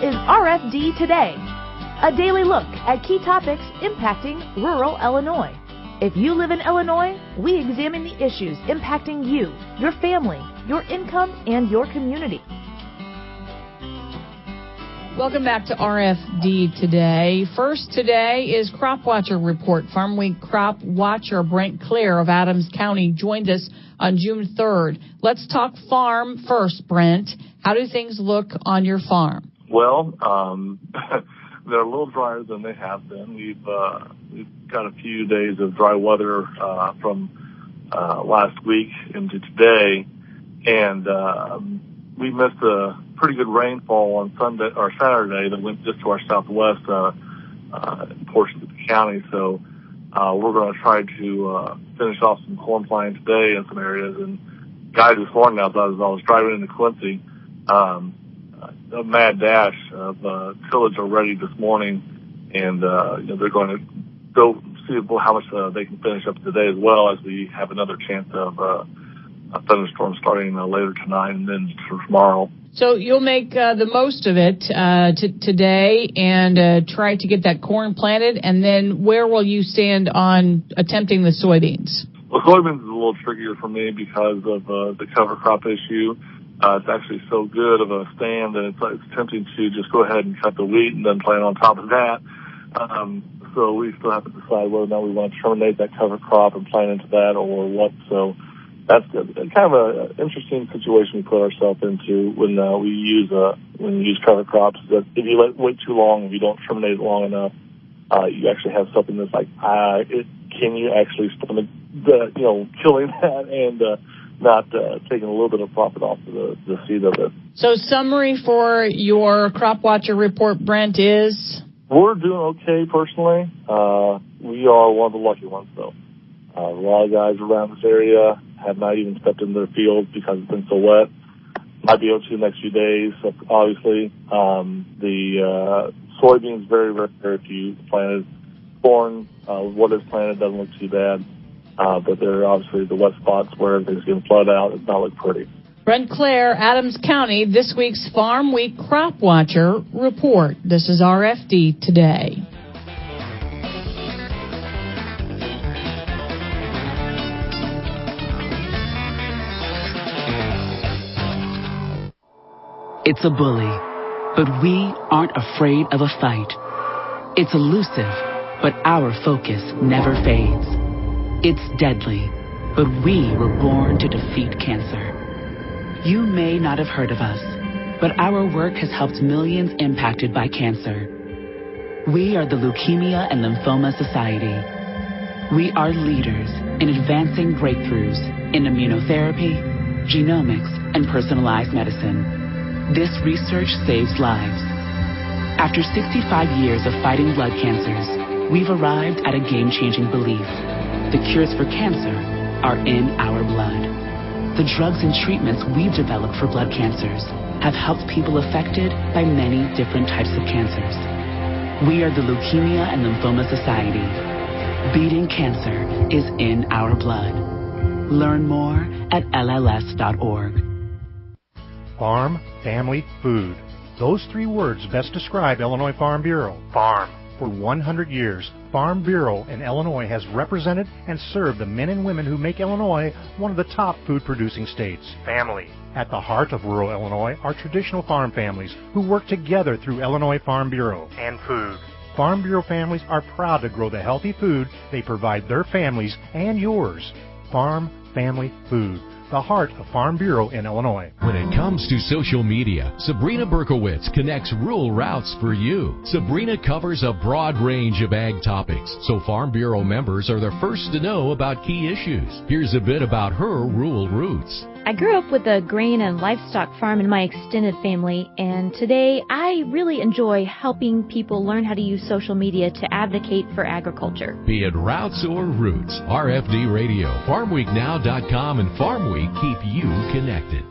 is RFD Today, a daily look at key topics impacting rural Illinois. If you live in Illinois, we examine the issues impacting you, your family, your income, and your community. Welcome back to RFD Today. First today is Crop Watcher Report. Farm Week Crop Watcher Brent Clare of Adams County joined us on June 3rd. Let's talk farm first, Brent. How do things look on your farm? Well, they're a little drier than they have been. We've got a few days of dry weather from last week into today, and we missed a pretty good rainfall on Sunday or Saturday that went just to our southwest portion of the county. So we're going to try to finish off some corn planting today in some areas. And guys this morning, as I was driving into Quincy, a mad dash of tillage already this morning, and they're going to go see how much they can finish up today as well, as we have another chance of a thunderstorm starting later tonight and then for tomorrow. So you'll make the most of it today and try to get that corn planted, and then where will you stand on attempting the soybeans? Well, soybeans is a little trickier for me because of the cover crop issue. It's actually so good of a stand that it's tempting to just go ahead and cut the wheat and then plant on top of that. So we still have to decide whether or not we want to terminate that cover crop and plant into that or what. So that's kind of an interesting situation we put ourselves into when we use cover crops. That if you wait too long, if you don't terminate it long enough, you actually have something that's like, can you actually stomach killing that and not taking a little bit of profit off of the seed of it. So summary for your Crop Watcher Report, Brent, is? We're doing okay personally. We are one of the lucky ones, though. A lot of guys around this area have not even stepped into their fields because it's been so wet. Might be able to the next few days, so obviously. The soybeans, very, very, very few planted. Corn, what is planted doesn't look too bad. But there are obviously the wet spots where everything's going to flood out. It's not look pretty. Brent Clare, Adams County, this week's Farm Week Crop Watcher Report. This is RFD Today. It's a bully, but we aren't afraid of a fight. It's elusive, but our focus never fades. It's deadly, but we were born to defeat cancer. You may not have heard of us, but our work has helped millions impacted by cancer. We are the Leukemia and Lymphoma Society. We are leaders in advancing breakthroughs in immunotherapy, genomics, and personalized medicine. This research saves lives. After 65 years of fighting blood cancers, we've arrived at a game-changing belief. The cures for cancer are in our blood. The drugs and treatments we've developed for blood cancers have helped people affected by many different types of cancers. We are the Leukemia and Lymphoma Society. Beating cancer is in our blood. Learn more at LLS.org. Farm, family, food. Those three words best describe Illinois Farm Bureau. Farm. For 100 years, Farm Bureau in Illinois has represented and served the men and women who make Illinois one of the top food-producing states. Family. At the heart of rural Illinois are traditional farm families who work together through Illinois Farm Bureau. And food. Farm Bureau families are proud to grow the healthy food they provide their families and yours. Farm, family, food. The heart of Farm Bureau in Illinois. When it comes to social media, Sabrina Berkowitz connects rural routes for you. Sabrina covers a broad range of ag topics, so Farm Bureau members are the first to know about key issues. Here's a bit about her rural roots. I grew up with a grain and livestock farm in my extended family, and today I really enjoy helping people learn how to use social media to advocate for agriculture. Be it routes or roots, RFD Radio, FarmWeekNow.com, and Farm Week keep you connected.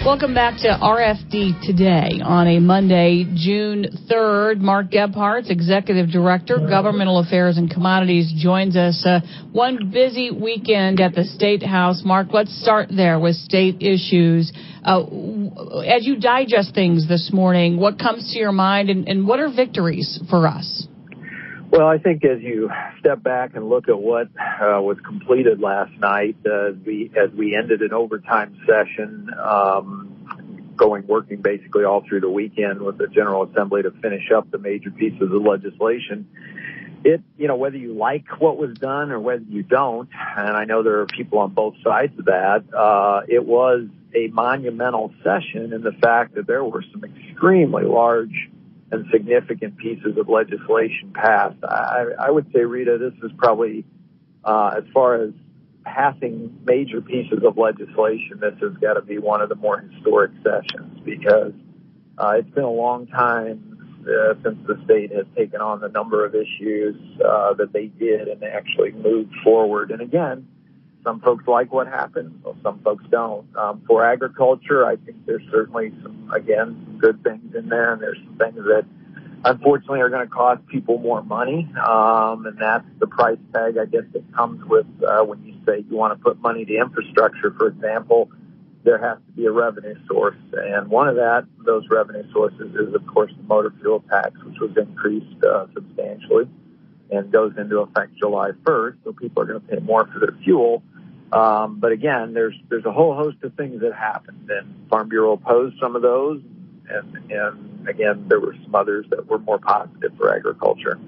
Welcome back to RFD Today on a Monday, June 3rd. Mark Gebhardt, Executive Director, Governmental Affairs and Commodities, joins us. One busy weekend at the State House. Mark, let's start there with state issues. As you digest things this morning, what comes to your mind and what are victories for us? Well, I think as you step back and look at what was completed last night, as we ended an overtime session, working basically all through the weekend with the General Assembly to finish up the major pieces of legislation. Whether you like what was done or whether you don't, and I know there are people on both sides of that, it was a monumental session in the fact that there were some extremely large and significant pieces of legislation passed. I would say, Rita, this is probably, as far as passing major pieces of legislation, this has got to be one of the more historic sessions because it's been a long time since the state has taken on the number of issues that they did and they actually moved forward. And again, some folks like what happened, well, some folks don't. For agriculture, I think there's certainly some good things in there, and there's some things that unfortunately are going to cost people more money, and that's the price tag, I guess, that comes with when you say you want to put money to infrastructure, for example, there has to be a revenue source. And one of those revenue sources is, of course, the motor fuel tax, which was increased substantially and goes into effect July 1st, so people are going to pay more for their fuel. But again, there's a whole host of things that happened, and Farm Bureau opposed some of those, and again, there were some others that were more positive for agriculture.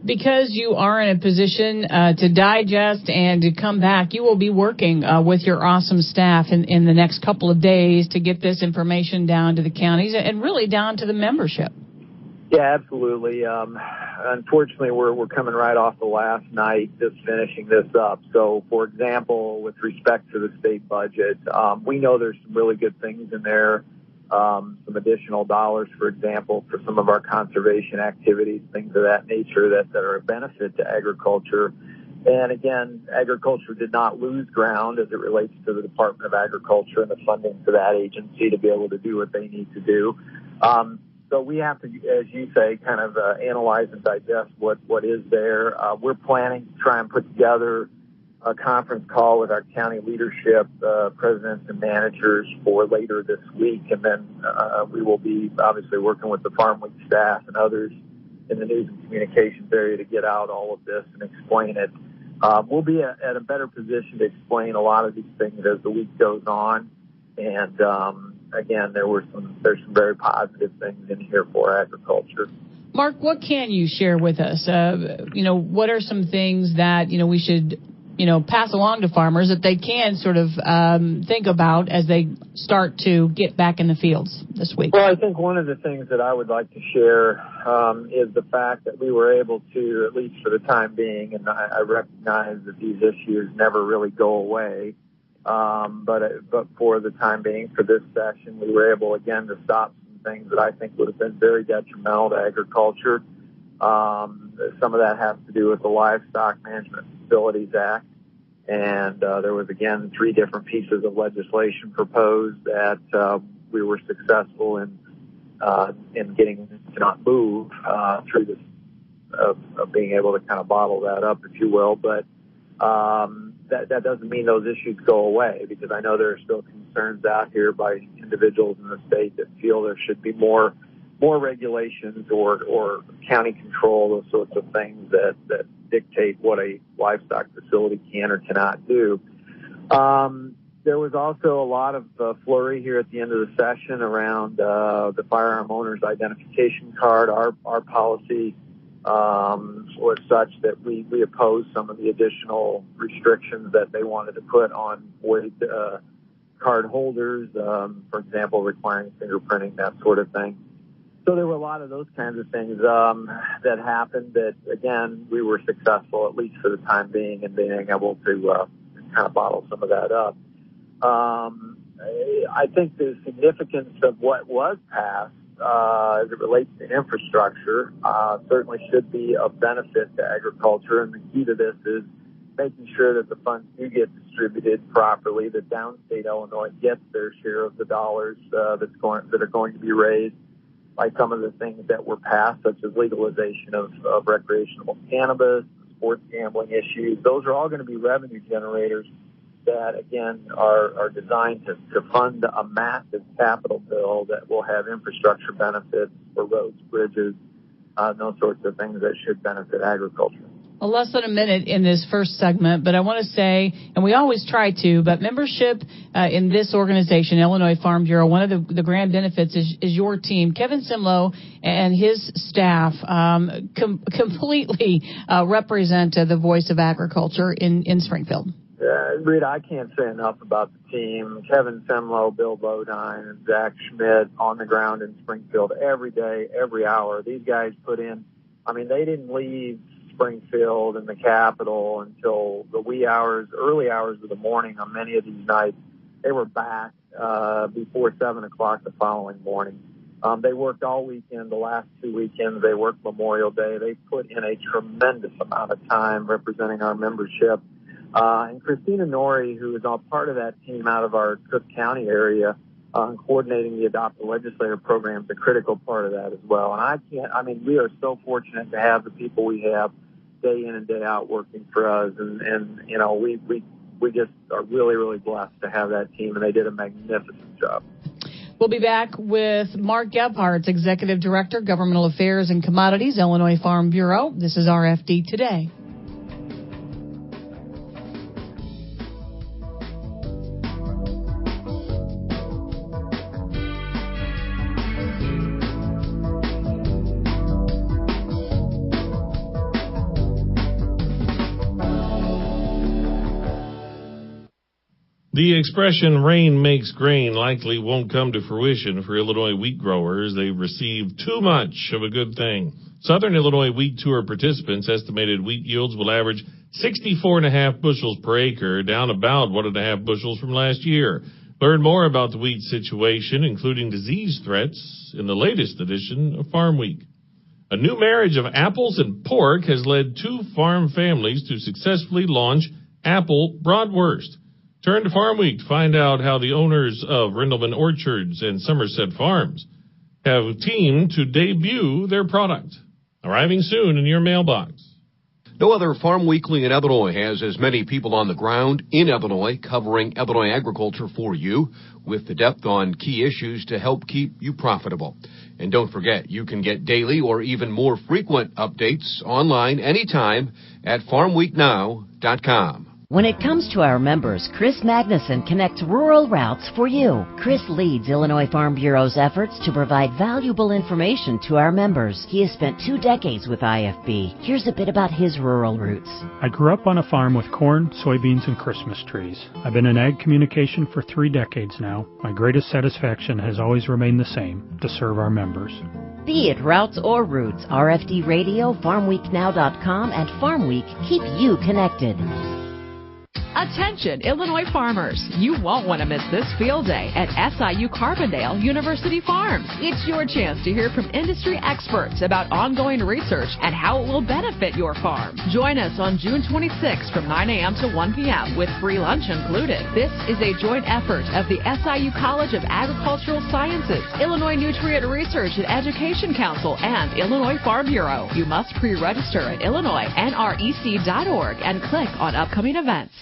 Because you are in a position to digest and to come back, you will be working with your awesome staff in the next couple of days to get this information down to the counties and really down to the membership. Yeah, absolutely. Unfortunately, we're coming right off the last night, just finishing this up. So, for example, with respect to the state budget, we know there's some really good things in there. Some additional dollars, for example, for some of our conservation activities, things of that nature that are a benefit to agriculture. And again, agriculture did not lose ground as it relates to the Department of Agriculture and the funding for that agency to be able to do what they need to do. So we have to, as you say, kind of analyze and digest what is there. We're planning to try and put together a conference call with our county leadership, presidents and managers for later this week. And then we will be obviously working with the Farm Week staff and others in the news and communications area to get out all of this and explain it. We'll be at a better position to explain a lot of these things as the week goes on. And again, there's some very positive things in here for agriculture. Mark, what can you share with us? What are some things that we should pass along to farmers that they can sort of think about as they start to get back in the fields this week? Well, I think one of the things that I would like to share is the fact that we were able to, at least for the time being, and I recognize that these issues never really go away, but for the time being, for this session, we were able, again, to stop some things that I think would have been very detrimental to agriculture. Some of that has to do with the Livestock Management Facilities Act. And there was, again, 3 different pieces of legislation proposed that we were successful in getting to not move through this of being able to kind of bottle that up, if you will. But that doesn't mean those issues go away, because I know there are still concerns out here by individuals in the state that feel there should be more regulations or county control, those sorts of things that dictate what a livestock facility can or cannot do. There was also a lot of flurry here at the end of the session around the firearm owner's identification card. Our policy was such that we opposed some of the additional restrictions that they wanted to put on void card holders, for example, requiring fingerprinting, that sort of thing. So there were a lot of those kinds of things that happened that, again, we were successful, at least for the time being, in being able to kind of bottle some of that up. I think the significance of what was passed as it relates to infrastructure certainly should be of benefit to agriculture. And the key to this is making sure that the funds do get distributed properly, that downstate Illinois gets their share of the dollars that are going to be raised by some of the things that were passed, such as legalization of recreational cannabis, sports gambling issues. Those are all going to be revenue generators that, again, are designed to fund a massive capital bill that will have infrastructure benefits for roads, bridges, those sorts of things that should benefit agriculture. Well, less than a minute in this first segment, but I want to say, and we always try to, but membership in this organization, Illinois Farm Bureau, one of the grand benefits is your team. Kevin Simlow and his staff completely represent the voice of agriculture in Springfield. Rita, I can't say enough about the team. Kevin Simlow, Bill Bodine, and Zach Schmidt on the ground in Springfield every day, every hour. These guys put in, they didn't leave Springfield and the capital until the early hours of the morning on many of these nights. They were back before 7 o'clock the following morning. They worked all weekend. The last 2 weekends, they worked Memorial Day. They put in a tremendous amount of time representing our membership. And Christina Norrie, who is all part of that team out of our Cook County area, coordinating the Adopt a Legislator program, is a critical part of that as well. And we are so fortunate to have the people we have day in and day out working for us. And we just are really, really blessed to have that team, and they did a magnificent job. We'll be back with Mark Gebhardt, Executive Director, Governmental Affairs and Commodities, Illinois Farm Bureau. This is RFD Today. The expression rain makes grain likely won't come to fruition for Illinois wheat growers. They've received too much of a good thing. Southern Illinois Wheat Tour participants estimated wheat yields will average 64.5 bushels per acre, down about 1.5 bushels from last year. Learn more about the wheat situation, including disease threats, in the latest edition of Farm Week. A new marriage of apples and pork has led 2 farm families to successfully launch Apple Bratwurst. Turn to Farm Week to find out how the owners of Rindleman Orchards and Somerset Farms have teamed to debut their product. Arriving soon in your mailbox. No other Farm Weekly in Illinois has as many people on the ground in Illinois covering Illinois agriculture for you with the depth on key issues to help keep you profitable. And don't forget, you can get daily or even more frequent updates online anytime at farmweeknow.com. When it comes to our members, Chris Magnuson connects rural routes for you. Chris leads Illinois Farm Bureau's efforts to provide valuable information to our members. He has spent 2 decades with IFB. Here's a bit about his rural roots. I grew up on a farm with corn, soybeans, and Christmas trees. I've been in ag communication for 3 decades now. My greatest satisfaction has always remained the same, to serve our members. Be it routes or roots, RFD Radio, FarmWeekNow.com, and Farm Week keep you connected. Attention, Illinois farmers. You won't want to miss this field day at SIU Carbondale University Farms. It's your chance to hear from industry experts about ongoing research and how it will benefit your farm. Join us on June 26th from 9 a.m. to 1 p.m. with free lunch included. This is a joint effort of the SIU College of Agricultural Sciences, Illinois Nutrient Research and Education Council, and Illinois Farm Bureau. You must pre-register at IllinoisNREC.org and click on upcoming events.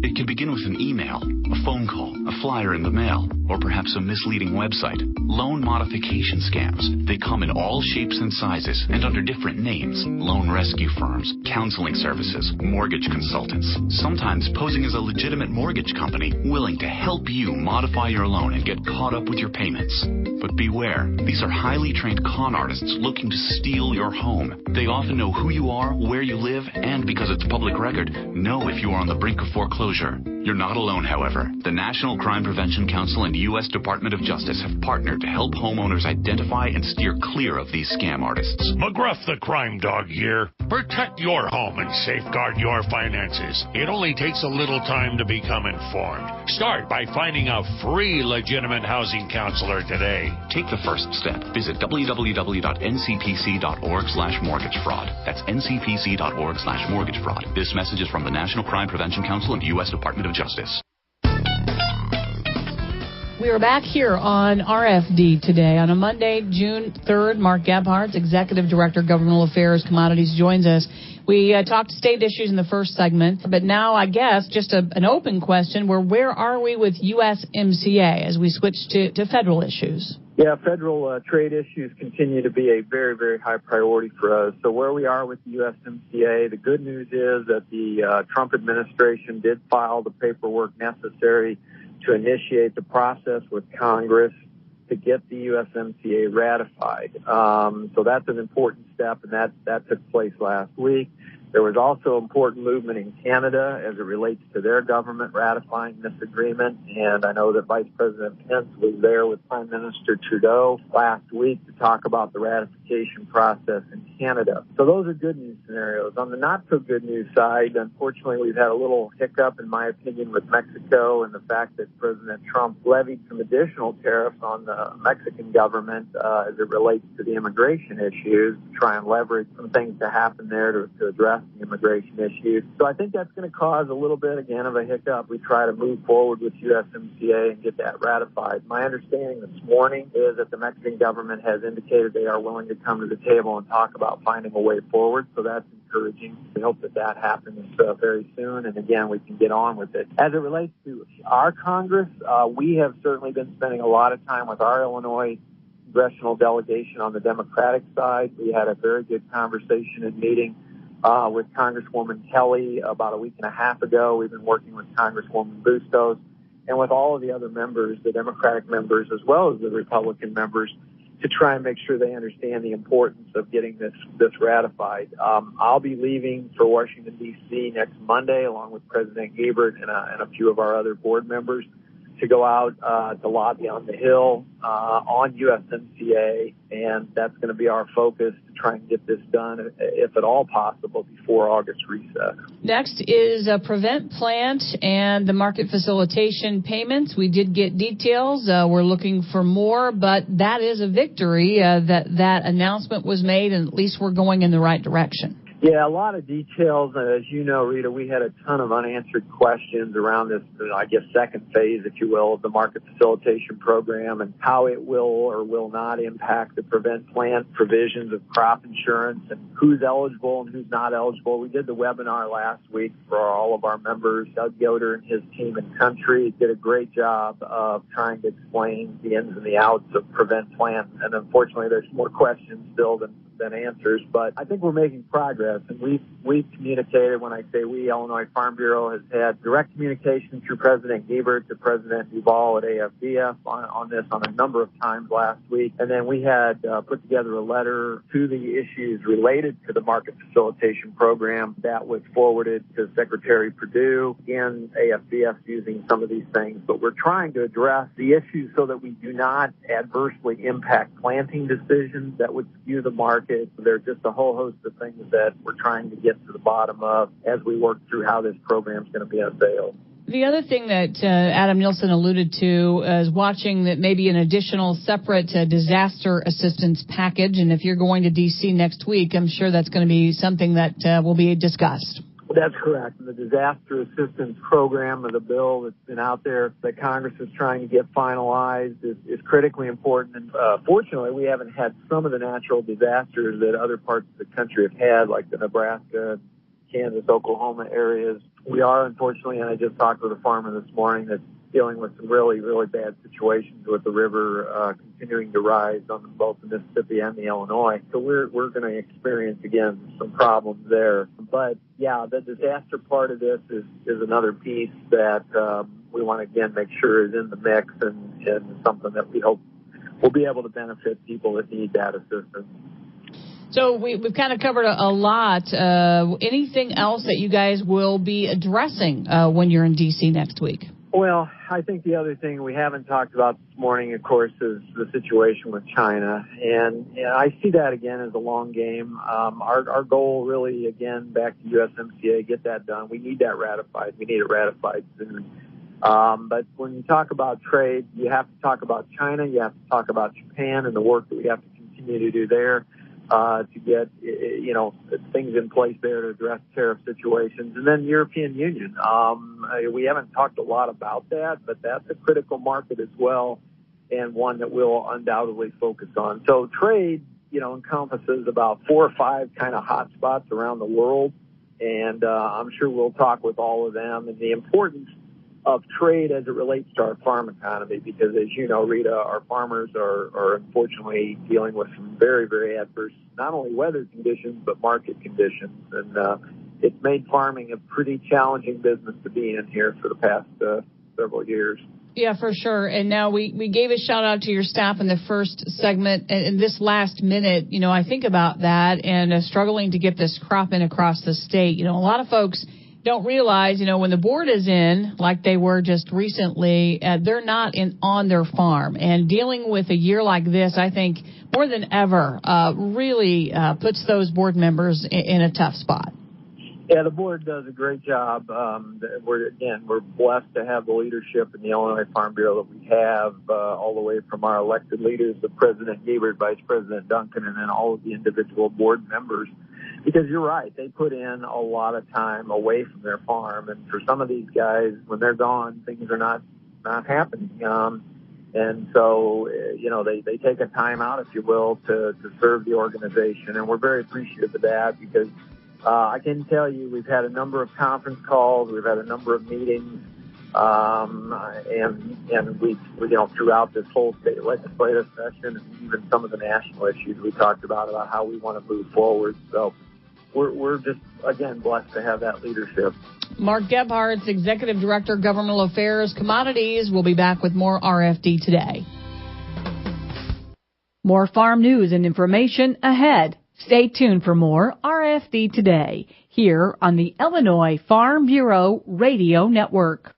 It can begin with an email, a phone call, a flyer in the mail, or perhaps a misleading website. Loan modification scams. They come in all shapes and sizes and under different names. Loan rescue firms, counseling services, mortgage consultants, sometimes posing as a legitimate mortgage company willing to help you modify your loan and get caught up with your payments. But beware, these are highly trained con artists looking to steal your home. They often know who you are, where you live, and because it's public record, know if you are on the brink of foreclosure. You're not alone, however. The National Crime Prevention Council and U.S. Department of Justice have partnered to help homeowners identify and steer clear of these scam artists. McGruff the Crime Dog here. Protect your home and safeguard your finances. It only takes a little time to become informed. Start by finding a free legitimate housing counselor today. Take the first step. Visit www.ncpc.org/mortgage-fraud. That's ncpc.org/mortgage-fraud. This message is from the National Crime Prevention Council and U.S. Department of Justice. We are back here on RFD today on a Monday, June 3rd. Mark Gebhardt, Executive Director, Governmental Affairs, Commodities, joins us. We talked state issues in the first segment, but now I guess just an open question, where are we with USMCA as we switch to federal issues? Yeah, federal trade issues continue to be a very, very high priority for us. So where we are with the USMCA, the good news is that the Trump administration did file the paperwork necessary to initiate the process with Congress to get the USMCA ratified. So that's an important step, and that took place last week. There was also important movement in Canada as it relates to their government ratifying this agreement, and I know that Vice President Pence was there with Prime Minister Trudeau last week to talk about the ratification process in Canada. So those are good news scenarios. On the not-so-good news side, unfortunately, we've had a little hiccup, in my opinion, with Mexico and the fact that President Trump levied some additional tariffs on the Mexican government as it relates to the immigration issues, to try and leverage some things to happen there to address the immigration issues. So I think that's going to cause a little bit, again, of a hiccup. We try to move forward with USMCA and get that ratified. My understanding this morning is that the Mexican government has indicated they are willing to come to the table and talk about finding a way forward, so that's encouraging. We hope that happens very soon, and again, we can get on with it. As it relates to our Congress, we have certainly been spending a lot of time with our Illinois congressional delegation on the Democratic side. We had a very good conversation and meeting with Congresswoman Kelly about a week and a half ago. We've been working with Congresswoman Bustos and with all of the other members, the Democratic members as well as the Republican members, to try and make sure they understand the importance of getting this ratified. I'll be leaving for Washington, D.C. next Monday, along with President Gebhardt and a few of our other board members, to go out to lobby on the Hill on USMCA, and that's going to be our focus to try and get this done, if at all possible, before August recess. Next is a Prevent Plant and the market facilitation payments. We did get details. We're looking for more, but that is a victory that announcement was made, and at least we're going in the right direction. Yeah, a lot of details. As you know, Rita, we had a ton of unanswered questions around this, I guess, second phase, if you will, of the market facilitation program and how it will or will not impact the Prevent Plant provisions of crop insurance and who's eligible and who's not eligible. We did the webinar last week for all of our members. Doug Yoder and his team in country did a great job of trying to explain the ins and the outs of Prevent Plant. And unfortunately, there's more questions still than answers, but I think we're making progress, and we've communicated. When I say we, Illinois Farm Bureau has had direct communication through President Gebhardt to President Duval at AFDF on this on a number of times last week, and then we had put together a letter to the issues related to the market facilitation program that was forwarded to Secretary Perdue. Again, AFDF using some of these things, but we're trying to address the issues so that we do not adversely impact planting decisions that would skew the market. There's just a whole host of things that we're trying to get to the bottom of as we work through how this program is going to be unveiled. The other thing that Adam Nielsen alluded to is watching that maybe an additional separate disaster assistance package. And if you're going to D.C. next week, I'm sure that's going to be something that will be discussed. That's correct. The disaster assistance program of the bill that's been out there that Congress is trying to get finalized is critically important. And fortunately, we haven't had some of the natural disasters that other parts of the country have had, like the Nebraska, Kansas, Oklahoma areas. We are, unfortunately, and I just talked with a farmer this morning that's dealing with some really, really bad situations with the river continuing to rise on both the Mississippi and the Illinois. So we're going to experience, again, some problems there. But, yeah, the disaster part of this is another piece that we want to, again, make sure is in the mix and something that we hope will be able to benefit people that need that assistance. So we've kind of covered a lot. Anything else that you guys will be addressing when you're in D.C. next week? Well, I think the other thing we haven't talked about this morning, of course, is the situation with China. And I see that, again, as a long game. Our goal really, again, back to USMCA, get that done. We need that ratified. We need it ratified soon. But when you talk about trade, you have to talk about China. You have to talk about Japan and the work that we have to continue to do there to get, things in place there to address tariff situations. And then European Union. We haven't talked a lot about that, but that's a critical market as well and one that we'll undoubtedly focus on. So trade, encompasses about 4 or 5 kind of hot spots around the world. And I'm sure we'll talk with all of them and the importance of trade as it relates to our farm economy, because as you know, Rita, our farmers are unfortunately dealing with some very, very adverse, not only weather conditions, but market conditions. And it's made farming a pretty challenging business to be in here for the past several years. Yeah, for sure. And now we gave a shout out to your staff in the first segment. And in this last minute, I think about that and struggling to get this crop in across the state. A lot of folks don't realize, when the board is in, like they were just recently, they're not on their farm. And dealing with a year like this, I think, more than ever, really puts those board members in a tough spot. Yeah, the board does a great job. We're blessed to have the leadership in the Illinois Farm Bureau that we have, all the way from our elected leaders, the President Gaebert, Vice President Duncan, and then all of the individual board members. Because you're right, they put in a lot of time away from their farm, and for some of these guys, when they're gone, things are not happening. And so, they take a time out, if you will, to serve the organization, and we're very appreciative of that because I can tell you we've had a number of conference calls, we've had a number of meetings, and we throughout this whole state legislative session and even some of the national issues we talked about how we want to move forward. So we're just, again, blessed to have that leadership. Mark Gebhardt's Executive Director, Governmental Affairs, Commodities. We'll be back with more RFD today. More farm news and information ahead. Stay tuned for more RFD Today here on the Illinois Farm Bureau Radio Network.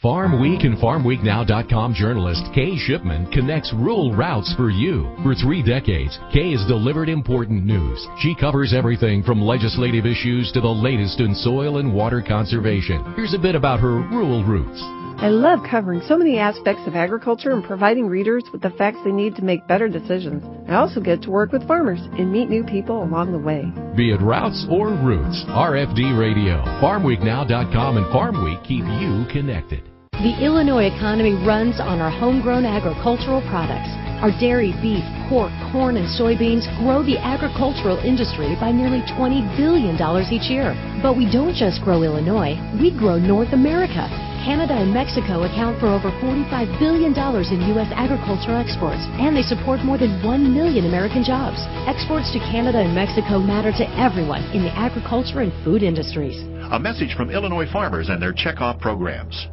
Farm Week and FarmWeekNow.com journalist Kay Shipman connects rural routes for you. For 3 decades, Kay has delivered important news. She covers everything from legislative issues to the latest in soil and water conservation. Here's a bit about her rural roots. I love covering so many aspects of agriculture and providing readers with the facts they need to make better decisions. I also get to work with farmers and meet new people along the way. Be it routes or roots, RFD Radio, FarmWeekNow.com and Farm Week keep you connected. The Illinois economy runs on our homegrown agricultural products. Our dairy, beef, pork, corn, and soybeans grow the agricultural industry by nearly $20 billion each year. But we don't just grow Illinois, we grow North America. Canada and Mexico account for over $45 billion in U.S. agricultural exports, and they support more than 1 million American jobs. Exports to Canada and Mexico matter to everyone in the agriculture and food industries. A message from Illinois farmers and their checkoff programs.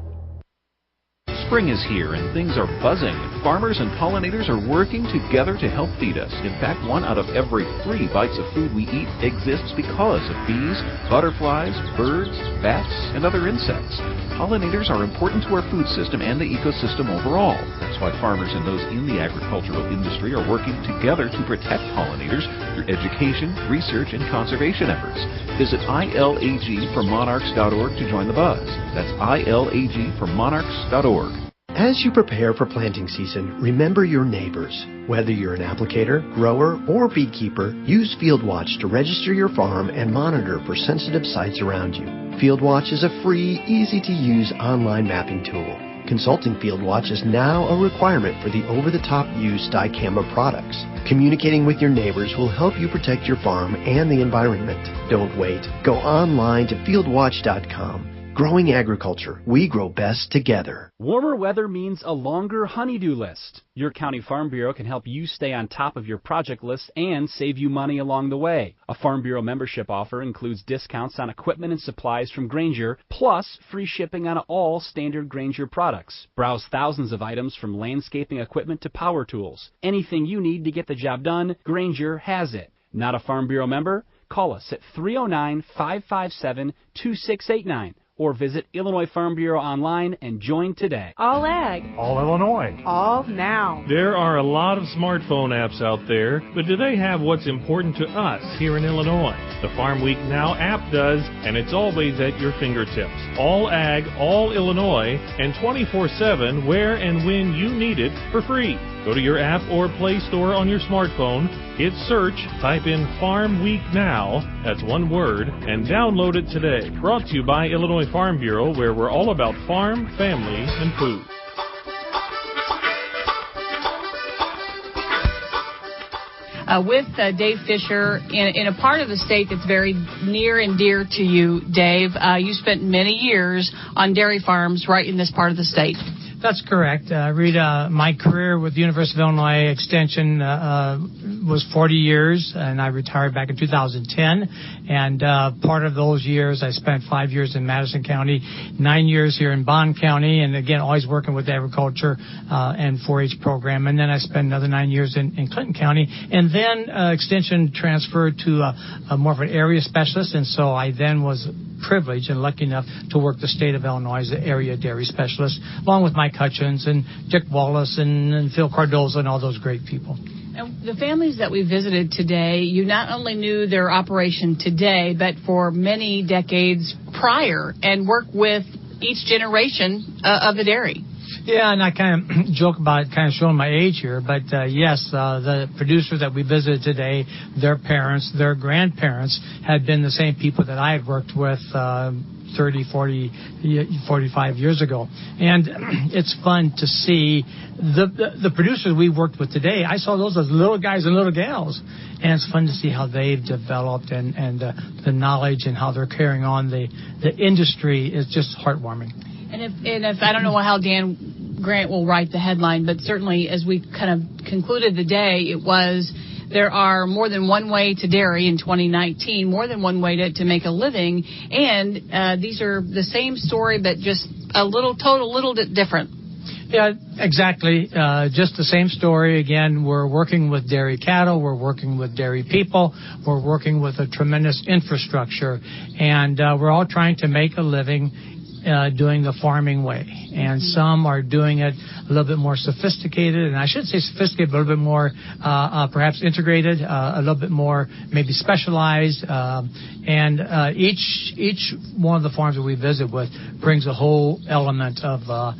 Spring is here and things are buzzing. Farmers and pollinators are working together to help feed us. In fact, 1 out of every 3 bites of food we eat exists because of bees, butterflies, birds, bats, and other insects. Pollinators are important to our food system and the ecosystem overall. That's why farmers and those in the agricultural industry are working together to protect pollinators through education, research, and conservation efforts. Visit ilagformonarchs.org to join the buzz. That's ilagformonarchs.org. As you prepare for planting season, remember your neighbors. Whether you're an applicator, grower, or beekeeper, use FieldWatch to register your farm and monitor for sensitive sites around you. FieldWatch is a free, easy-to-use online mapping tool. Consulting FieldWatch is now a requirement for the over-the-top use dicamba products. Communicating with your neighbors will help you protect your farm and the environment. Don't wait. Go online to fieldwatch.com. Growing agriculture, we grow best together. Warmer weather means a longer honeydew list. Your county farm bureau can help you stay on top of your project list and save you money along the way. A Farm Bureau membership offer includes discounts on equipment and supplies from Grainger, plus free shipping on all standard Grainger products. Browse thousands of items from landscaping equipment to power tools. Anything you need to get the job done, Grainger has it. Not a Farm Bureau member? Call us at 309-557-2689 or visit Illinois Farm Bureau online and join today. All Ag. All Illinois. All now. There are a lot of smartphone apps out there, but do they have what's important to us here in Illinois? The Farm Week Now app does, and it's always at your fingertips. All Ag, all Illinois, and 24/7 where and when you need it for free. Go to your app or Play Store on your smartphone, hit search, type in Farm Week Now, that's one word, and download it today. Brought to you by Illinois Farm Bureau, where we're all about farm, family, and food. With Dave Fisher in a part of the state that's very near and dear to you, Dave. You spent many years on dairy farms right in this part of the state. That's correct. Rita, my career with the University of Illinois Extension was 40 years, and I retired back in 2010. And part of those years, I spent 5 years in Madison County, 9 years here in Bond County, and again, always working with agriculture and 4-H program. And then I spent another 9 years in Clinton County. And then Extension transferred to a more of an area specialist, and so I then was privileged and lucky enough to work the state of Illinois as an area dairy specialist, along with Mike Hutchins and Dick Wallace and Phil Cardoza and all those great people. And the families that we visited today, you not only knew their operation today, but for many decades prior, and worked with each generation of the dairy. Yeah, and I kind of joke about it, kind of showing my age here, but yes, the producers that we visited today, their parents, their grandparents had been the same people that I had worked with 30, 40, 45 years ago. And it's fun to see the producers we worked with today. I saw those as little guys and little gals. And it's fun to see how they've developed and the knowledge and how they're carrying on the industry is just heartwarming. And if I don't know how Dan Grant will write the headline, but certainly as we kind of concluded the day, it was there are more than one way to dairy in 2019, more than one way to make a living, and these are the same story, but just a little bit different. Yeah, exactly. Just the same story. Again, we're working with dairy cattle. We're working with dairy people. We're working with a tremendous infrastructure, and we're all trying to make a living doing the farming way. And some are doing it a little bit more sophisticated, and I shouldn't say sophisticated, but a little bit more perhaps integrated, a little bit more maybe specialized. And each one of the farms that we visit with brings a whole element of a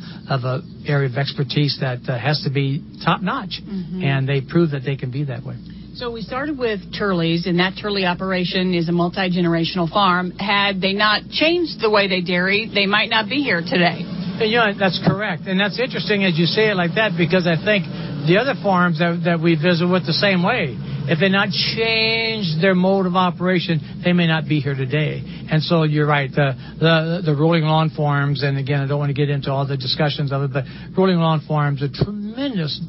area of expertise that has to be top-notch, and they prove that they can be that way. So we started with Turley's, and that Turley operation is a multi-generational farm. Had they not changed the way they dairy, they might not be here today. And, you know, that's correct. And that's interesting as you say it like that, because I think the other farms that we visit with the same way, if they not change their mode of operation, they may not be here today. And so you're right, the rolling lawn farms, and again, I don't want to get into all the discussions of it, but rolling lawn farms are tremendous,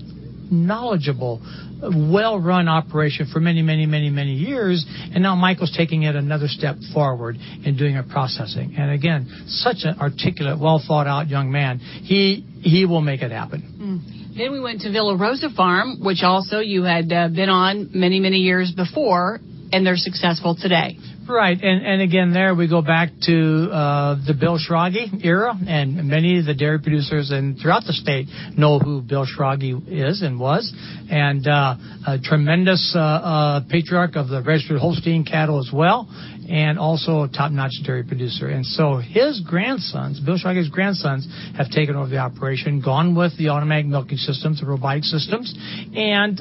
knowledgeable, well-run operation for many, many, many, many years, and now Michael's taking it another step forward in doing a processing. And again, such an articulate, well-thought-out young man. He will make it happen. Then we went to Villa Rosa Farm, which also you had been on many, many years before, and they're successful today. Right, and again, there we go back to the Bill Schrage era, and many of the dairy producers and throughout the state know who Bill Schrage is and was, and a tremendous patriarch of the registered Holstein cattle as well, and also a top-notch dairy producer. And so his grandsons, Bill Schrage's grandsons, have taken over the operation, gone with the automatic milking systems, the robotic systems, and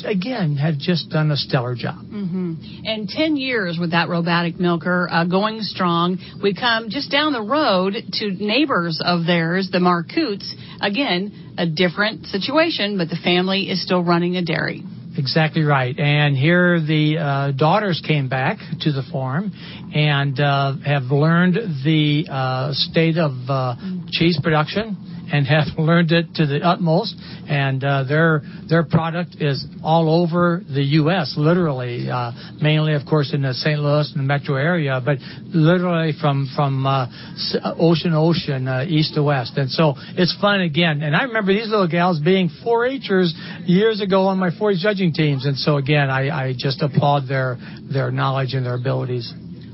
again, have just done a stellar job. And 10 years with that robotic milker going strong. We come just down the road to neighbors of theirs, the Marcoots. Again, a different situation, but the family is still running a dairy. Exactly right. And here the daughters came back to the farm and have learned the state of cheese production and have learned it to the utmost. And their product is all over the U.S., literally, mainly, of course, in the St. Louis and the metro area, but literally from ocean to ocean, east to west. And so it's fun again. And I remember these little gals being 4-H'ers years ago on my 4-H judging teams. And so again, I just applaud their knowledge and their abilities.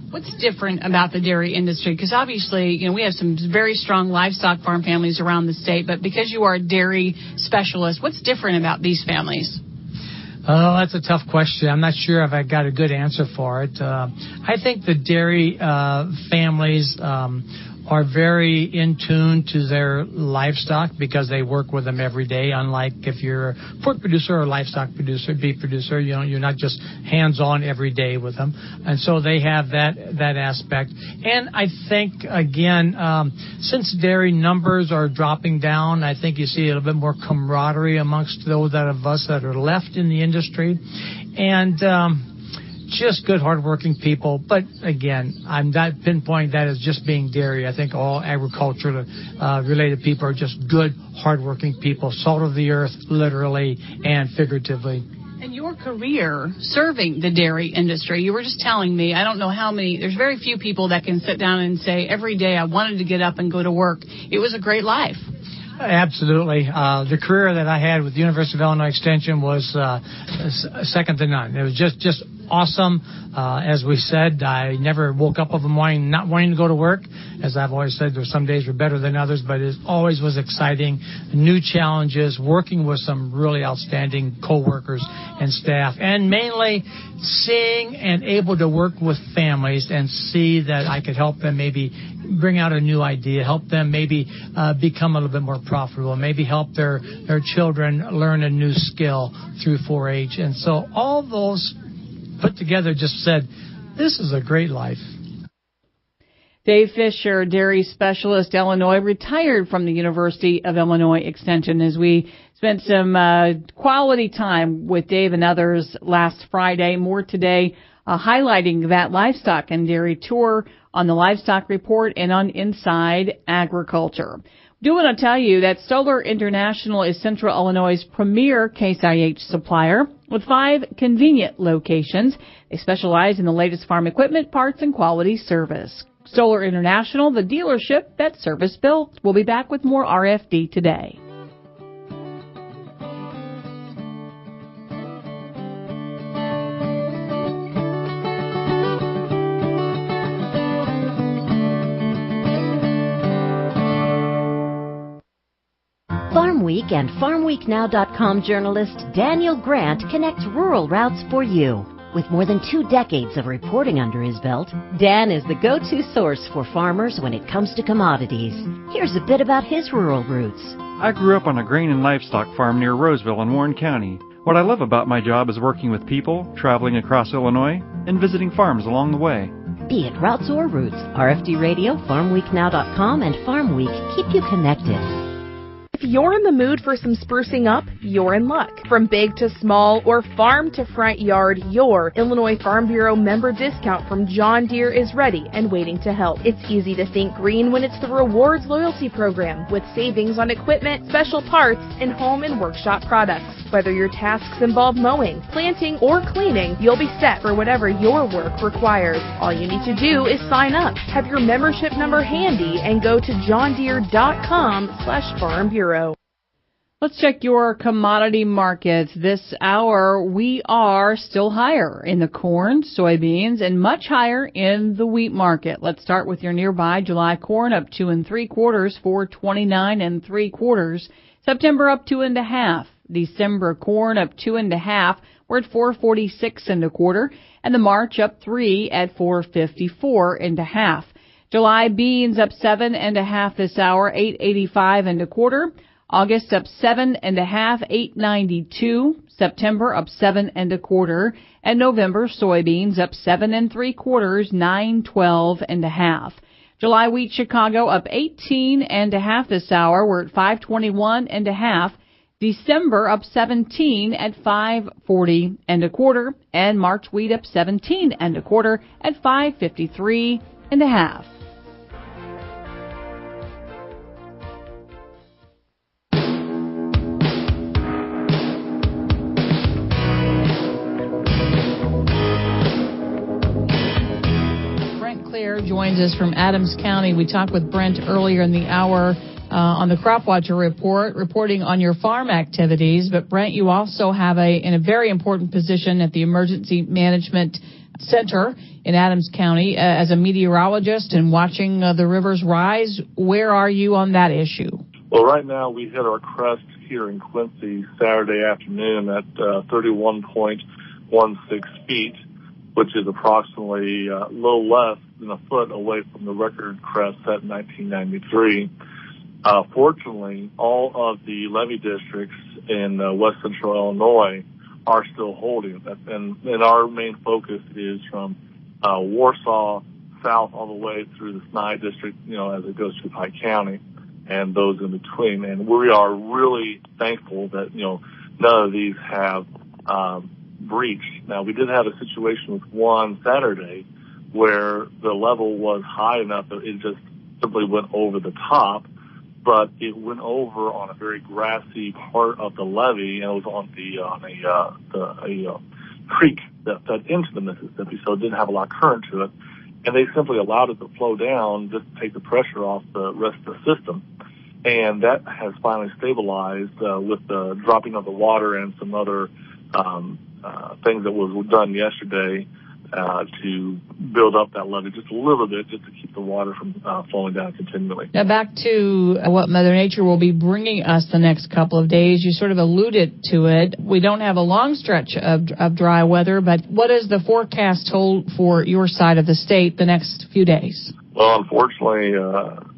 What's different about the dairy industry? Because obviously, we have some very strong livestock farm families around the state, but because you are a dairy specialist, what's different about these families? Oh, that's a tough question. I'm not sure if I got a good answer for it. I think the dairy families are very in tune to their livestock because they work with them every day. Unlike if you're a pork producer or livestock producer, beef producer, you're not just hands-on every day with them. And so they have that aspect. And I think, again, since dairy numbers are dropping down, I think you see a little bit more camaraderie amongst those of us that are left in the industry. And just good, hardworking people. But again, I'm not pinpointing that as just being dairy. I think all agriculture related people are just good, hardworking people, salt of the earth, literally and figuratively. And your career serving the dairy industry, you were just telling me, I don't know how many, there's very few people that can sit down and say, every day I wanted to get up and go to work. It was a great life. Absolutely. The career that I had with the University of Illinois Extension was second to none. It was just awesome. As we said, I never woke up of a morning not wanting to go to work. As I've always said, there's some days were better than others, but it always was exciting. New challenges, working with some really outstanding coworkers and staff, and mainly seeing and able to work with families and see that I could help them maybe bring out a new idea, help them maybe become a little bit more profitable, maybe help their children learn a new skill through 4-H. And so all those put together just said, this is a great life. Dave Fisher, dairy specialist, Illinois, retired from the University of Illinois Extension, as we spent some quality time with Dave and others last Friday. More today, highlighting that livestock and dairy tour on the Livestock Report and on Inside Agriculture. Do want to tell you that Solar International is Central Illinois' premier Case IH supplier with 5 convenient locations. They specialize in the latest farm equipment, parts, and quality service. Solar International, the dealership that service built. We'll be back with more RFD today. Farm Week and FarmWeekNow.com journalist Daniel Grant connects rural routes for you. With more than 2 decades of reporting under his belt, Dan is the go-to source for farmers when it comes to commodities. Here's a bit about his rural roots. I grew up on a grain and livestock farm near Roseville in Warren County. What I love about my job is working with people, traveling across Illinois, and visiting farms along the way. Be it routes or roots, RFD Radio, FarmWeekNow.com, and Farm Week keep you connected. If you're in the mood for some sprucing up, you're in luck. From big to small or farm to front yard, your Illinois Farm Bureau member discount from John Deere is ready and waiting to help. It's easy to think green when it's the Rewards Loyalty Program with savings on equipment, special parts, and home and workshop products. Whether your tasks involve mowing, planting, or cleaning, you'll be set for whatever your work requires. All you need to do is sign up, have your membership number handy, and go to johndeere.com/Farm Bureau. Let's check your commodity markets. This hour, we are still higher in the corn, soybeans, and much higher in the wheat market. Let's start with your nearby July corn up 2 3/4, 4.29 3/4. September up 2 1/2. December corn up 2 1/2. We're at 4.46 1/4, and the March up 3 at 4.54 1/2. July beans up 7 1/2 this hour, 8.85 1/4. August up 7 1/2, 8.92. September up 7 1/4, and November soybeans up 7 3/4, 9.12 1/2. July wheat Chicago up 18 1/2 this hour. We're at 5.21 1/2. December up 17 at 5.40 1/4, and March wheat up 17 1/4 at 5.53 1/2. joins us from Adams County. We talked with Brent earlier in the hour on the Crop Watcher Report, reporting on your farm activities. But Brent, you also have a very important position at the Emergency Management Center in Adams County as a meteorologist and watching the rivers rise. Where are you on that issue? Well, right now we hit our crest here in Quincy Saturday afternoon at 31.16 feet, which is approximately a little less than a foot away from the record crest set in 1993. Fortunately, all of the levee districts in west central Illinois are still holding. And our main focus is from Warsaw south all the way through the Snide district, as it goes through Pike County and those in between. And we are really thankful that, none of these have breached. Now, we did have a situation with one Saturday where the level was high enough that it just simply went over the top, but it went over on a very grassy part of the levee, and it was on a creek that fed into the Mississippi, so it didn't have a lot of current to it. And they simply allowed it to flow down just to take the pressure off the rest of the system. And that has finally stabilized with the dropping of the water and some other things that was done yesterday to build up that levee just a little bit, just to keep the water from flowing down continually. Now back to what Mother Nature will be bringing us the next couple of days. You sort of alluded to it. We don't have a long stretch of dry weather, but what is the forecast hold for your side of the state the next few days? Well, unfortunately,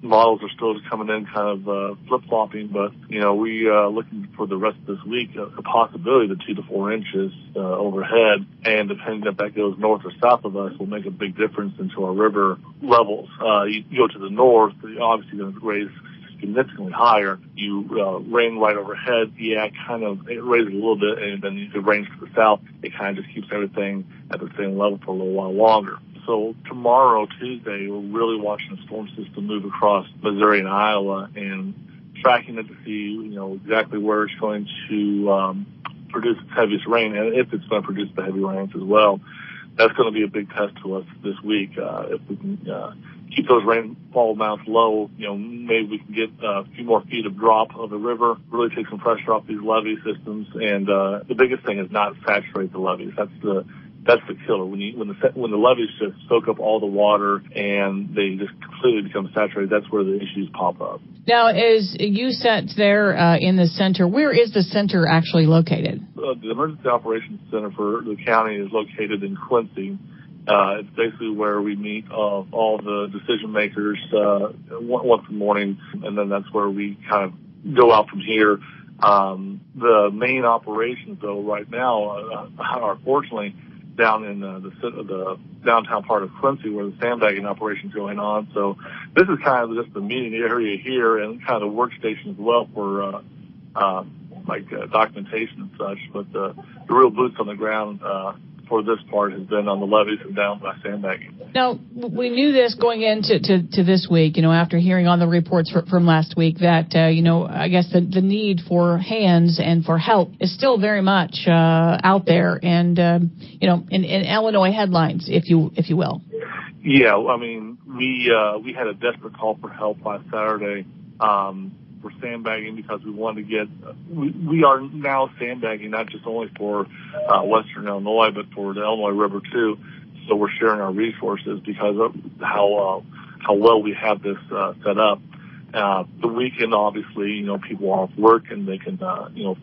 models are still coming in kind of flip-flopping, but, we looking for the rest of this week a possibility of 2 to 4 inches overhead, and depending if that goes north or south of us will make a big difference into our river levels. You go to the north, obviously going to raise significantly higher. You rain right overhead, it raises a little bit, and then if it rains to the south, it kind of just keeps everything at the same level for a little while longer. So tomorrow, Tuesday, we're really watching the storm system move across Missouri and Iowa and tracking it to see, exactly where it's going to produce its heaviest rain, and if it's going to produce the heavy rains as well. That's going to be a big test to us this week. If we can keep those rainfall amounts low, maybe we can get a few more feet of drop of the river, really take some pressure off these levee systems, and the biggest thing is not saturate the levees. That's the killer. When the levees just soak up all the water and they just completely become saturated, that's where the issues pop up. Now, as you sat there in the center, where is the center actually located? The Emergency Operations Center for the county is located in Quincy. It's basically where we meet all the decision makers once in the morning, and then that's where we kind of go out from here. The main operations, though, right now are fortunately down in the downtown part of Quincy where the sandbagging operation is going on. So this is kind of just the meeting area here and kind of the workstation as well for documentation and such. But the real boots on the ground for this part has been on the levees and down by sandbagging. Now, we knew this going into this week, after hearing on the reports from last week that, I guess the need for hands and for help is still very much out there and, in Illinois headlines, if you will. Yeah, we had a desperate call for help last Saturday for sandbagging because we wanted to get, we are now sandbagging not just only for western Illinois, but for the Illinois River too. So we're sharing our resources because of how well we have this set up. The weekend, obviously, people are off work and they can,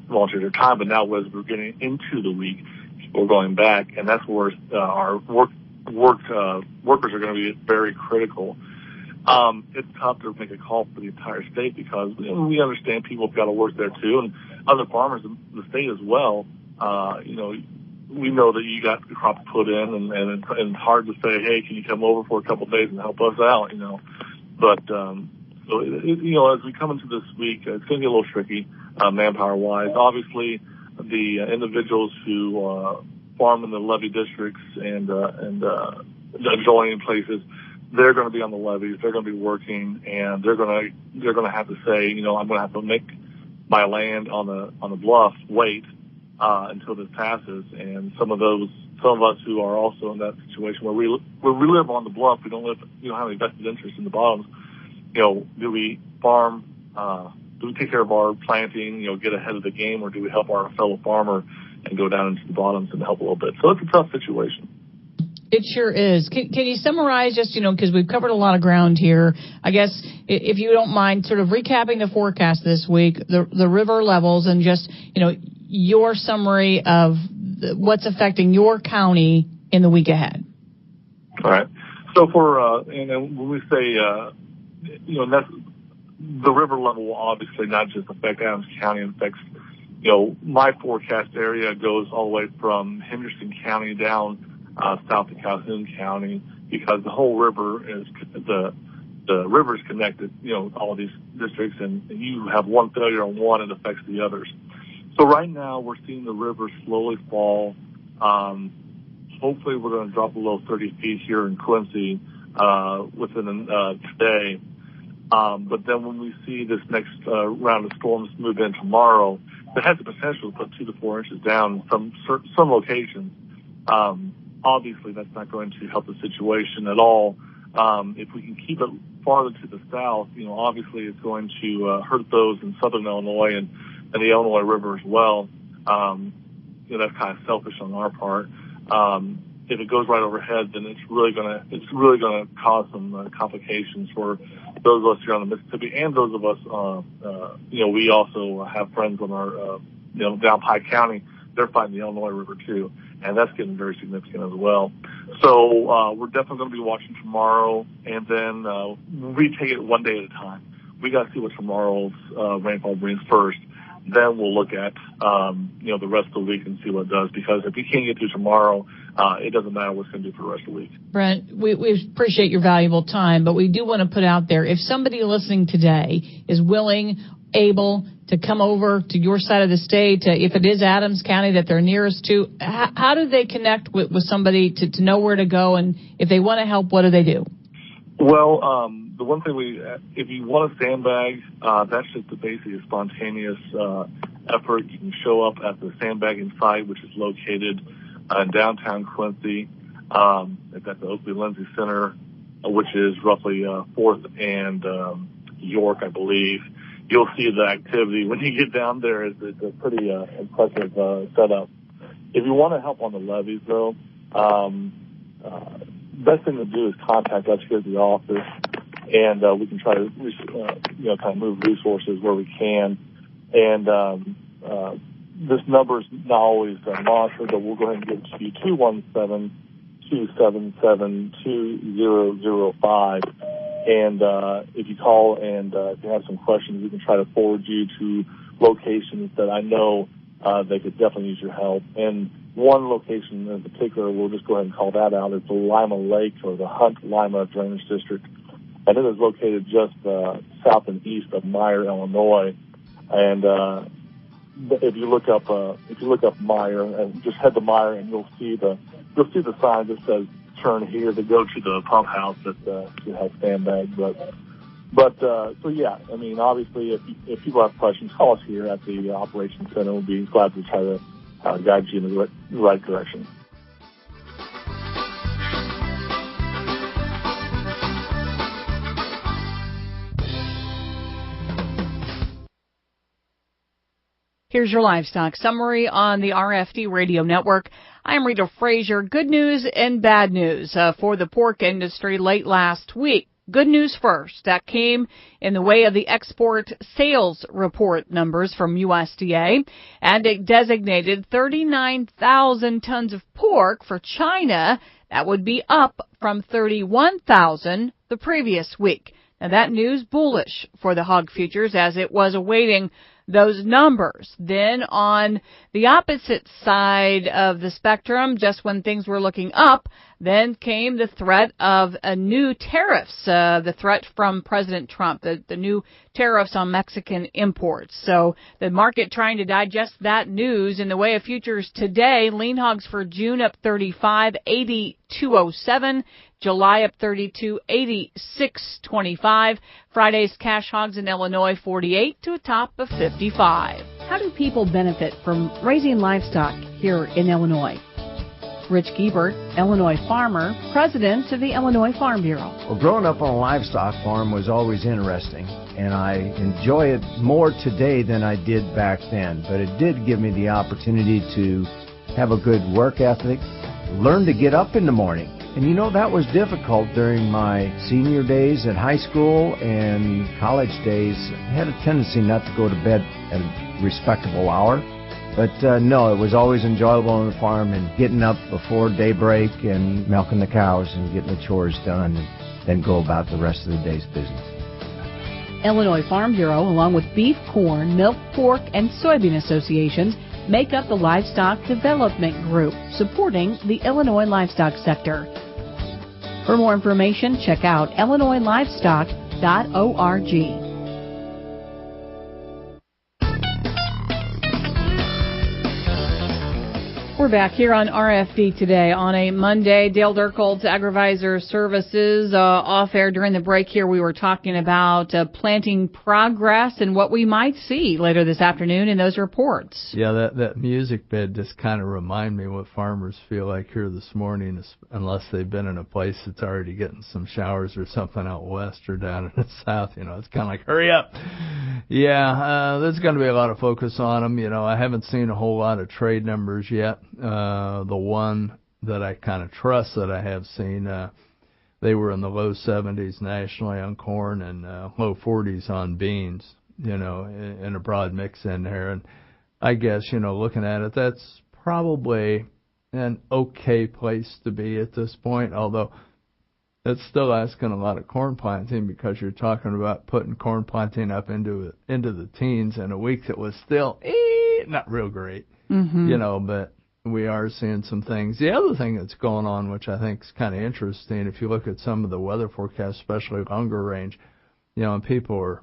volunteer their time. But now as we're getting into the week, people are going back, and that's where our workers are going to be very critical. It's tough to make a call for the entire state because we understand people have got to work there too, and other farmers in the state as well. We know that you got the crop put in, and it's hard to say, hey, can you come over for a couple of days and help us out, But, as we come into this week, it's going to be a little tricky, manpower-wise. Obviously, the individuals who farm in the levee districts and adjoining places, they're going to be on the levees. They're going to be working, and they're going to have to say, I'm going to have to make my land on the bluff wait until this passes. And some of those some of us who are also in that situation where we live on the bluff, we don't have any vested interest in the bottoms. Do we farm? Do we take care of our planting? Get ahead of the game, or do we help our fellow farmer and go down into the bottoms and help a little bit? So it's a tough situation. It sure is. Can you summarize just, because we've covered a lot of ground here, I guess, if you don't mind sort of recapping the forecast this week, the river levels, and just, your summary of what's affecting your county in the week ahead. All right. So and when we say, that's, the river level will obviously not just affect Adams County, it affects, my forecast area goes all the way from Henderson County down south of Calhoun County, because the whole river is the river is connected, all these districts, and you have one failure on one, it affects the others. So right now we're seeing the river slowly fall. Hopefully we're going to drop below 30 feet here in Quincy within today. But then when we see this next round of storms move in tomorrow, it has the potential to put 2 to 4 inches down in some locations. Obviously, that's not going to help the situation at all. If we can keep it farther to the south, obviously it's going to hurt those in southern Illinois and the Illinois River as well. That's kind of selfish on our part. If it goes right overhead, then it's really going to cause some complications for those of us here on the Mississippi, and those of us, we also have friends on our, down Pike County. They're fighting the Illinois River too, and that's getting very significant as well. So we're definitely going to be watching tomorrow, and then we take it one day at a time. We got to see what tomorrow's rainfall brings first. Then we'll look at the rest of the week and see what it does, because if we can't get through tomorrow, it doesn't matter what's going to do for the rest of the week. Brent, we appreciate your valuable time, but we do want to put out there, if somebody listening today is willing, able to come over to your side of the state, if it is Adams County that they're nearest to, how do they connect with somebody to know where to go? And if they want to help, what do they do? Well, the one thing if you want a sandbag, that's just basically a spontaneous effort. You can show up at the sandbagging site, which is located in downtown Quincy. It's at the Oakley Lindsay Center, which is roughly 4th and York, I believe. You'll see the activity when you get down there. It's a pretty impressive setup. If you want to help on the levees, though, best thing to do is contact us here at the office, and we can try to kind of move resources where we can. And this number is not always monitored, but we'll go ahead and give it to you, 217-277-2005. And if you call and if you have some questions, we can try to forward you to locations that I know they could definitely use your help. And one location in particular, we'll just go ahead and call that out, is the Lima Lake, or the Hunt-Lima Drainage District. And it is located just south and east of Meyer, Illinois. And if you look up Meyer, and just head to Meyer, and you'll see the sign that says turn here to go to the pump house that has sandbags. So yeah, I mean, obviously, if people have questions, call us here at the Operations Center. We'll be glad to try to guide you in the right direction. Here's your livestock summary on the RFD Radio Network. I'm Rita Frazier. Good news and bad news for the pork industry late last week. Good news first. That came in the way of the export sales report numbers from USDA, and it designated 39,000 tons of pork for China. That would be up from 31,000 the previous week. Now, that news bullish for the hog futures as it was awaiting those numbers. Then on the opposite side of the spectrum, just when things were looking up, then came the threat of new tariffs, the threat from President Trump, the new tariffs on Mexican imports. So the market trying to digest that news in the way of futures today. Lean hogs for June up 35, 82.07. July up 32, 86.25. Friday's cash hogs in Illinois 48 to a top of 55. How do people benefit from raising livestock here in Illinois? Rich Giebert, Illinois farmer, president of the Illinois Farm Bureau. Well, growing up on a livestock farm was always interesting, and I enjoy it more today than I did back then. But it did give me the opportunity to have a good work ethic, learn to get up in the morning. And you know, that was difficult during my senior days at high school and college days. I had a tendency not to go to bed at a respectable hour. But no, it was always enjoyable on the farm and getting up before daybreak and milking the cows and getting the chores done and then go about the rest of the day's business. Illinois Farm Bureau, along with beef, corn, milk, pork, and soybean associations, make up the Livestock Development Group, supporting the Illinois livestock sector. For more information, check out illinoislivestock.org. We're back here on RFD today on a Monday. Dale Dirkhold's Agrivisor Services. Off air during the break here, we were talking about planting progress and what we might see later this afternoon in those reports. Yeah, that music bed just kind of remind me what farmers feel like here this morning, unless they've been in a place that's already getting some showers or something out west or down in the south. You know, it's kind of like, hurry up. Yeah, there's going to be a lot of focus on them. You know, I haven't seen a whole lot of trade numbers yet. The one that I kind of trust that I have seen, they were in the low 70s nationally on corn and low 40s on beans, you know, in a broad mix in there. And I guess, you know, looking at it, that's probably an okay place to be at this point, although it's still asking a lot of corn planting because you're talking about putting corn planting up into the teens in a week that was still not real great, you know, but we are seeing some things. The other thing that's going on, which I think is kind of interesting, if you look at some of the weather forecasts, especially longer range, you know, and people are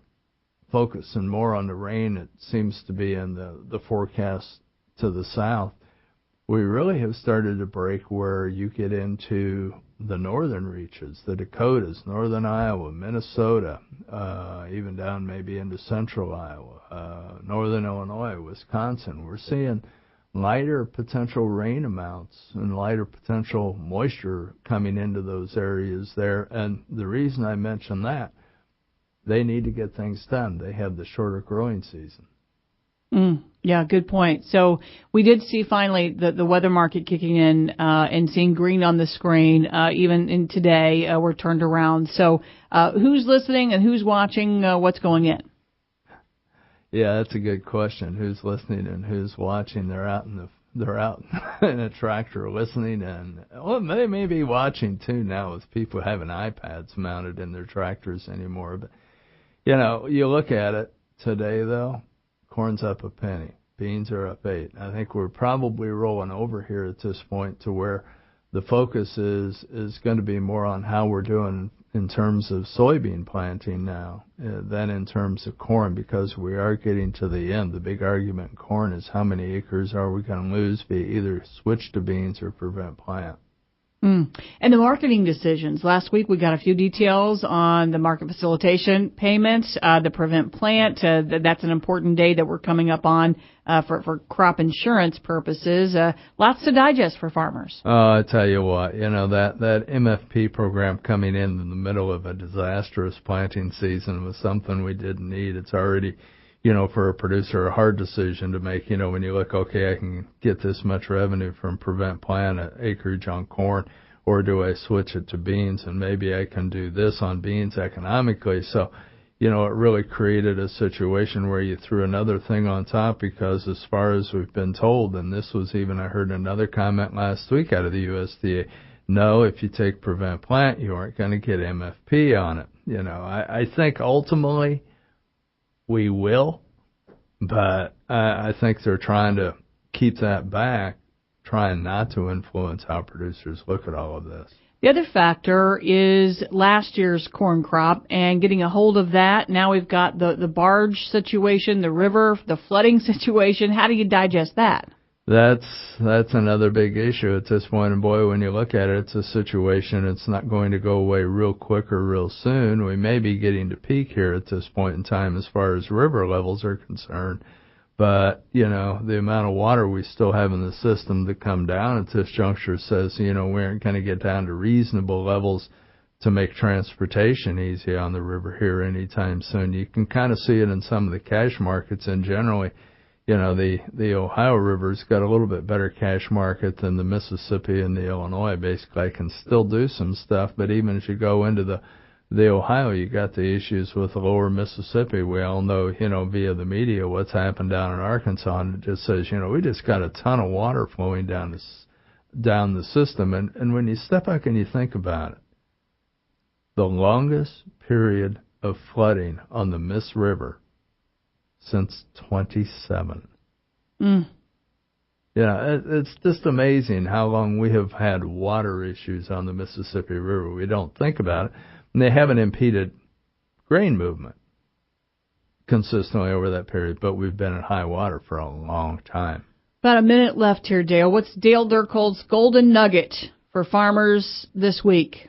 focusing more on the rain, it seems to be in the forecast to the south. We really have started to break where you get into the northern reaches, the Dakotas, northern Iowa, Minnesota, even down maybe into central Iowa, northern Illinois, Wisconsin. We're seeing lighter potential rain amounts and lighter potential moisture coming into those areas there. And the reason I mention that, they need to get things done. They have the shorter growing season. Yeah, good point. So we did see finally the weather market kicking in and seeing green on the screen. Even in today, we're turned around. So who's listening and who's watching what's going in? Yeah, that's a good question. Who's listening and who's watching? They're out in a tractor listening, and they may be watching too now with people having iPads mounted in their tractors anymore. But you know, you look at it today though, corn's up a penny, beans are up 8. I think we're probably rolling over here at this point to where the focus is going to be more on how we're doing in terms of soybean planting now than in terms of corn, because we are getting to the end. The big argument in corn is how many acres are we going to lose via either switch to beans or prevent plant. And the marketing decisions. Last week we got a few details on the market facilitation payments, the prevent plant. That's an important day that we're coming up on for crop insurance purposes. Lots to digest for farmers. I tell you what, you know, that MFP program coming in the middle of a disastrous planting season was something we didn't need. It's already, you know, for a producer, a hard decision to make, you know, when you look, okay, I can get this much revenue from prevent plant acreage on corn, or do I switch it to beans, and maybe I can do this on beans economically. So, you know, it really created a situation where you threw another thing on top, because as far as we've been told, and this was even, I heard another comment last week out of the USDA, no, if you take prevent plant, you aren't going to get MFP on it. You know, I think ultimately we will, but I think they're trying to keep that back, trying not to influence how producers look at all of this. The other factor is last year's corn crop and getting a hold of that. Now we've got the barge situation, the river, the flooding situation. How do you digest that? That's another big issue at this point. And boy, when you look at it, it's a situation. It's not going to go away real quick or real soon. We may be getting to peak here at this point in time as far as river levels are concerned. But, you know, the amount of water we still have in the system to come down at this juncture says, you know, we aren't going to get down to reasonable levels to make transportation easy on the river here anytime soon. You can kind of see it in some of the cash markets, and generally, you know, the Ohio River's got a little bit better cash market than the Mississippi and the Illinois. Basically, I can still do some stuff, but even as you go into the Ohio, you got the issues with the lower Mississippi. We all know, you know, via the media what's happened down in Arkansas, and it just says, you know, we just got a ton of water flowing down the system. And when you step back and you think about it, the longest period of flooding on the Miss River since 27. Mm. Yeah, it's just amazing how long we have had water issues on the Mississippi River. We don't think about it. And they haven't impeded grain movement consistently over that period, but we've been at high water for a long time. About a minute left here, Dale. What's Dale Dirkhold's golden nugget for farmers this week?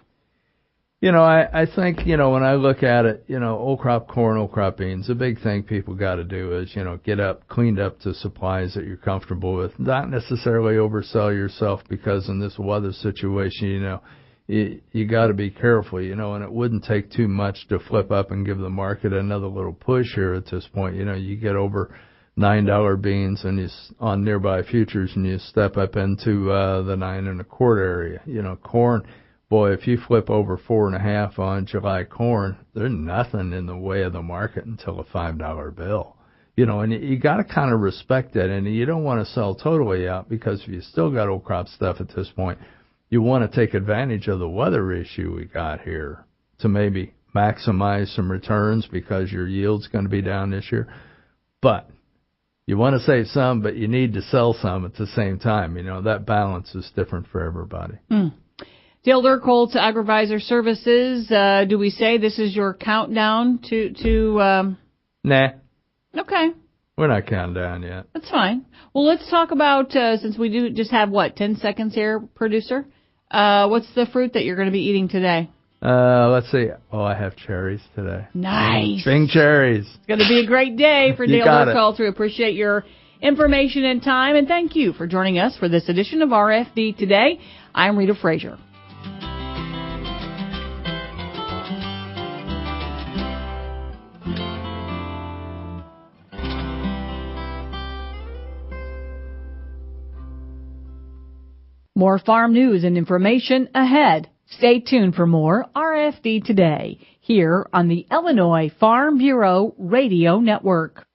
You know, I think, you know, when I look at it, you know, old crop corn, old crop beans, the big thing people got to do is, you know, get up, cleaned up to supplies that you're comfortable with, not necessarily oversell yourself, because in this weather situation, you know, you got to be careful, you know, and it wouldn't take too much to flip up and give the market another little push here at this point. You know, you get over $9 beans and on nearby futures, and you step up into the 9 1/4 area. You know, corn, boy, if you flip over 4.5 on July corn, there's nothing in the way of the market until a $5 bill. You know, and you got to kind of respect that, and you don't want to sell totally out, because if you still got old crop stuff at this point, you want to take advantage of the weather issue we got here to maybe maximize some returns, because your yield's going to be down this year. But you want to save some, but you need to sell some at the same time. You know, that balance is different for everybody. Dale Dirkhold's Agrivisor Services. Do we say this is your countdown to Nah. Okay. We're not counting down yet. That's fine. Well, let's talk about, since we do just have, 10 seconds here, producer? What's the fruit that you're going to be eating today? Let's see. Oh, I have cherries today. Nice. Bing cherries. It's going to be a great day for Dale Dirkhold. We appreciate your information and time, and thank you for joining us for this edition of RFD Today. I'm Rita Frazier. More farm news and information ahead. Stay tuned for more RFD Today here on the Illinois Farm Bureau Radio Network.